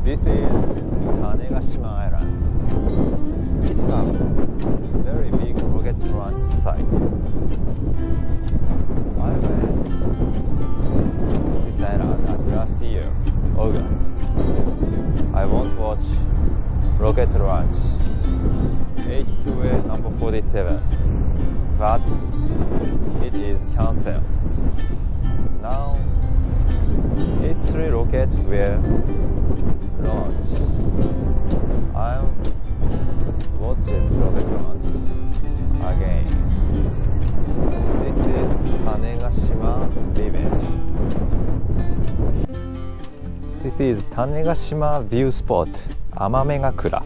This is Tanegashima Island. It's a very big rocket launch site. I went this island at last year, August. I won't watch rocket launch H2A number 47, but it is cancelled. Now histry rocket will launch. I'm watching rocket launch again. This is Tanegashima village. This is Tanegashima view spot, Amamegakura.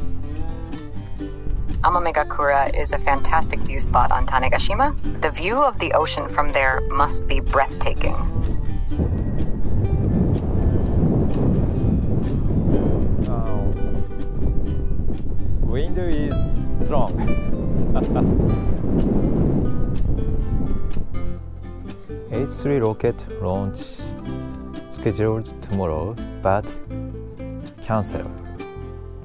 Amamegakura is a fantastic view spot on Tanegashima. The view of the ocean from there must be breathtaking. Wind is strong. H3 rocket launch scheduled tomorrow, but cancelled.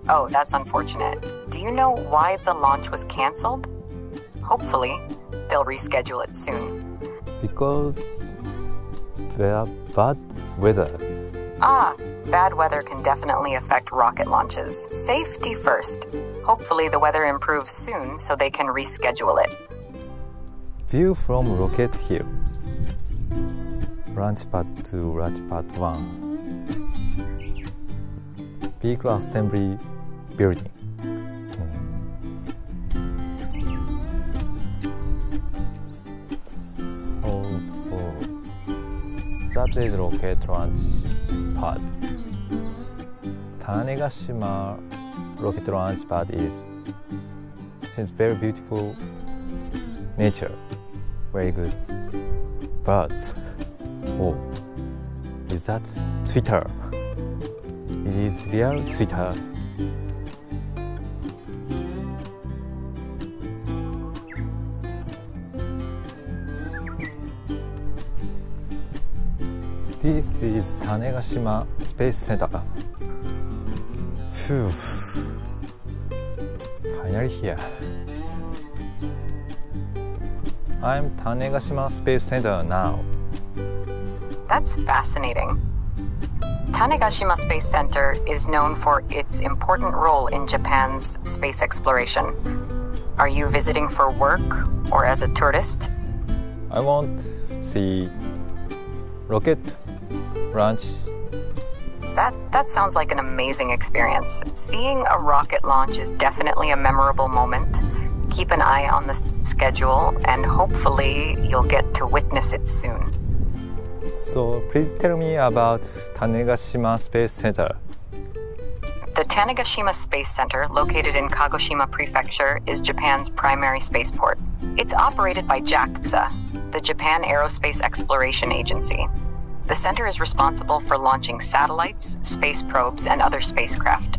Oh, that's unfortunate. Do you know why the launch was cancelled? Hopefully, they'll reschedule it soon. Because there are bad weather. Bad weather can definitely affect rocket launches. Safety first. Hopefully the weather improves soon so they can reschedule it. View from Rocket Hill. Launch pad to launch pad 1. Vehicle assembly building. That is rocket launch pad. Tanegashima rocket launch pad seems very beautiful nature, very good birds. Oh, is that Twitter? It is real Twitter. This is Tanegashima Space Center. Phew. Finally here. I'm Tanegashima Space Center now. That's fascinating. Tanegashima Space Center is known for its important role in Japan's space exploration. Are you visiting for work or as a tourist? I want to see rocket launch. That sounds like an amazing experience. Seeing a rocket launch is definitely a memorable moment. Keep an eye on the schedule and hopefully you'll get to witness it soon. So please tell me about Tanegashima Space Center. The Tanegashima Space Center, located in Kagoshima Prefecture, is Japan's primary spaceport. It's operated by JAXA, the Japan Aerospace Exploration Agency. The center is responsible for launching satellites, space probes, and other spacecraft.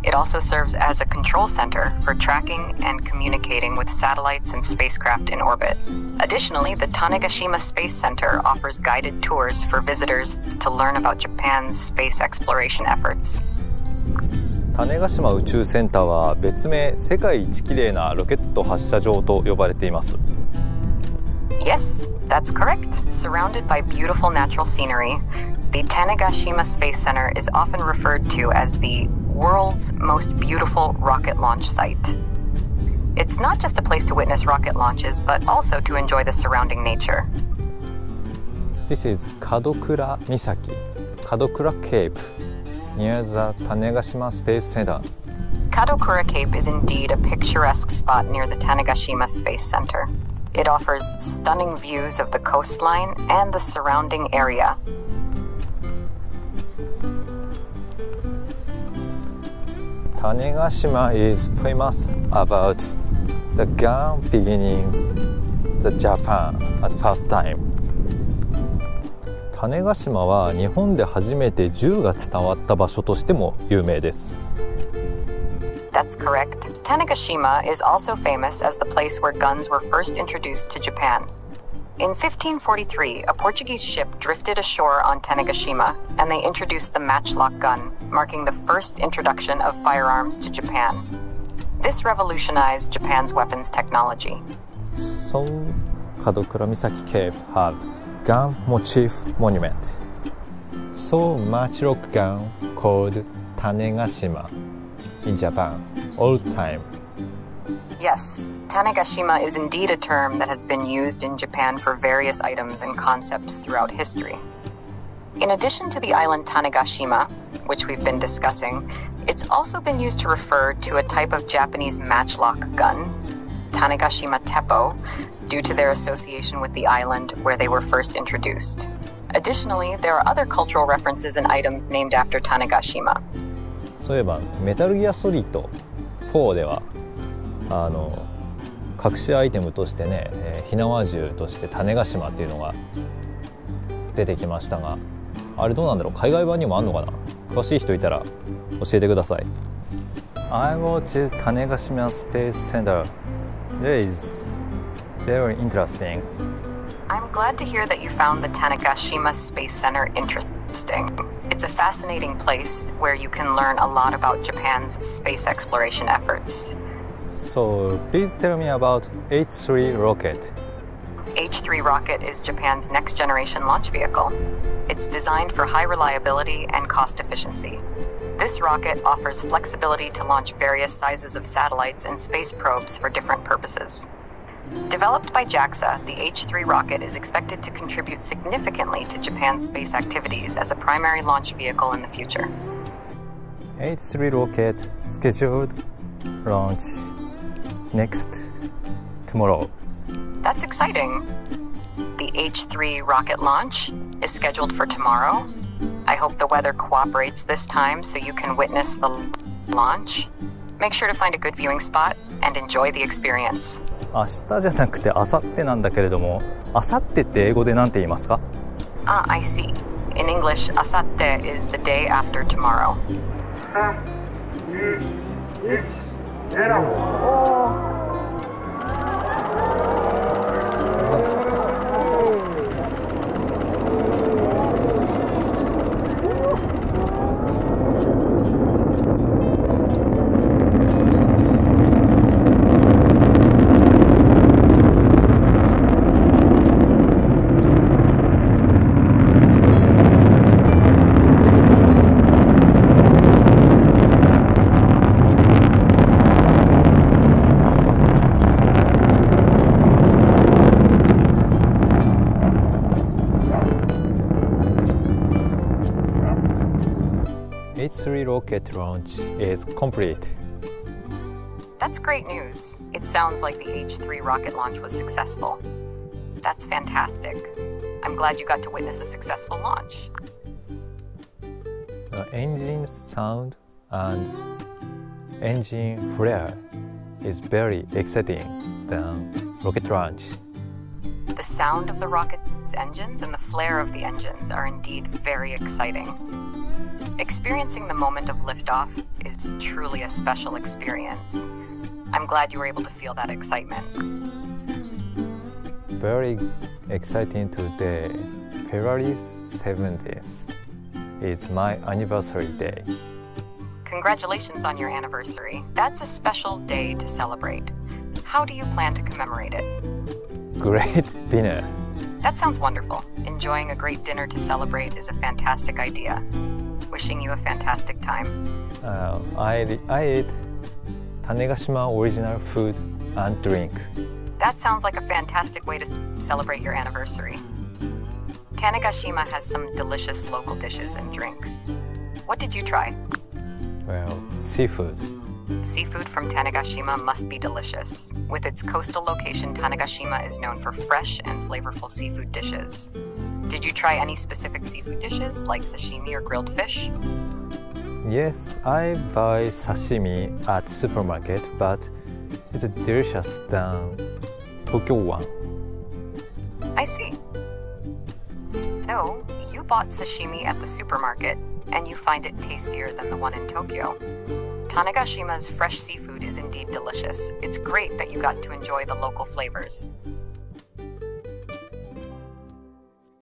It also serves as a control center for tracking and communicating with satellites and spacecraft in orbit. Additionally, the Tanegashima Space Center offers guided tours for visitors to learn about Japan's space exploration efforts. 種子島宇宙センターは別名世界一きれいなロケット発射場と呼ばれています。Yes, that's correct. Surrounded by beautiful natural scenery, the Tanegashima Space Center is often referred to as the world's most beautiful rocket launch site. It's not just a place to witness rocket launches, but also to enjoy the surrounding nature. This is Kadokura Misaki, Kadokura Cape, near the Tanegashima Space Center. Kadokura Cape is indeed a picturesque spot near the Tanegashima Space Center. It offers stunning views of the coastline and the surrounding area. Tanegashima is famous about the gun beginning the Japan at first time. 種子島は日本で初めて銃が伝わった場所としても有名です。That's correct. Tanegashima is also famous as the place where guns were first introduced to Japan. In 1543, a Portuguese ship drifted ashore on Tanegashima, and they introduced the matchlock gun, marking the first introduction of firearms to Japan. This revolutionized Japan's weapons technology. So, Kagokura Misaki Cave have gun motif monument. So matchlock gun called Tanegashima in Japan all time. Yes, Tanegashima is indeed a term that has been used in Japan for various items and concepts throughout history. In addition to the island Tanegashima, which we've been discussing, it's also been used to refer to a type of Japanese matchlock gun, Tanegashima Teppo, due to their association with the island where they were first introduced. Additionally, there are other cultural references and items named after Tanegashima. そういえばメタルギアソリッド4では隠しアイテムとしてね、火縄銃として種子島っていうのが出てきましたが、あれどうなんだろう、海外版にもあんのかな。詳しい人いたら教えてください。I watched Tanegashima Space Center. It is very interesting. I'm glad to hear that you found the Tanegashima Space Center interesting. It's a fascinating place where you can learn a lot about Japan's space exploration efforts. So please tell me about H3 rocket. H3 rocket is Japan's next generation launch vehicle. It's designed for high reliability and cost efficiency. This rocket offers flexibility to launch various sizes of satellites and space probes for different purposes. Developed by JAXA, the H3 rocket is expected to contribute significantly to Japan's space activities as a primary launch vehicle in the future. H3 rocket scheduled launch next tomorrow. That's exciting. The H3 rocket launch is scheduled for tomorrow. I hope the weather cooperates this time so you can witness the launch. Make sure to find a good viewing spot and enjoy the experience. 明日じゃなくて明後日なんだけれども、明後日って英語で何て言いますか？ I see. In English, asatte is the day after tomorrow. H3 rocket launch is complete. That's great news. It sounds like the H3 rocket launch was successful. That's fantastic. I'm glad you got to witness a successful launch. The engine sound and engine flare is very exciting than rocket launch. The sound of the rocket's engines and the flare of the engines are indeed very exciting. Experiencing the moment of liftoff is truly a special experience. I'm glad you were able to feel that excitement. Very exciting today. February 17th is my anniversary day. Congratulations on your anniversary. That's a special day to celebrate. How do you plan to commemorate it? Great dinner. That sounds wonderful. Enjoying a great dinner to celebrate is a fantastic idea. Wishing you a fantastic time. I ate Tanegashima original food and drink. That sounds like a fantastic way to celebrate your anniversary. Tanegashima has some delicious local dishes and drinks. What did you try? Well, seafood. Seafood from Tanegashima must be delicious. With its coastal location, Tanegashima is known for fresh and flavorful seafood dishes. Did you try any specific seafood dishes like sashimi or grilled fish? Yes, I buy sashimi at supermarket, but it's delicious than Tokyo one. I see. So, you bought sashimi at the supermarket, and you find it tastier than the one in Tokyo. Tanegashima's fresh seafood is indeed delicious. It's great that you got to enjoy the local flavors.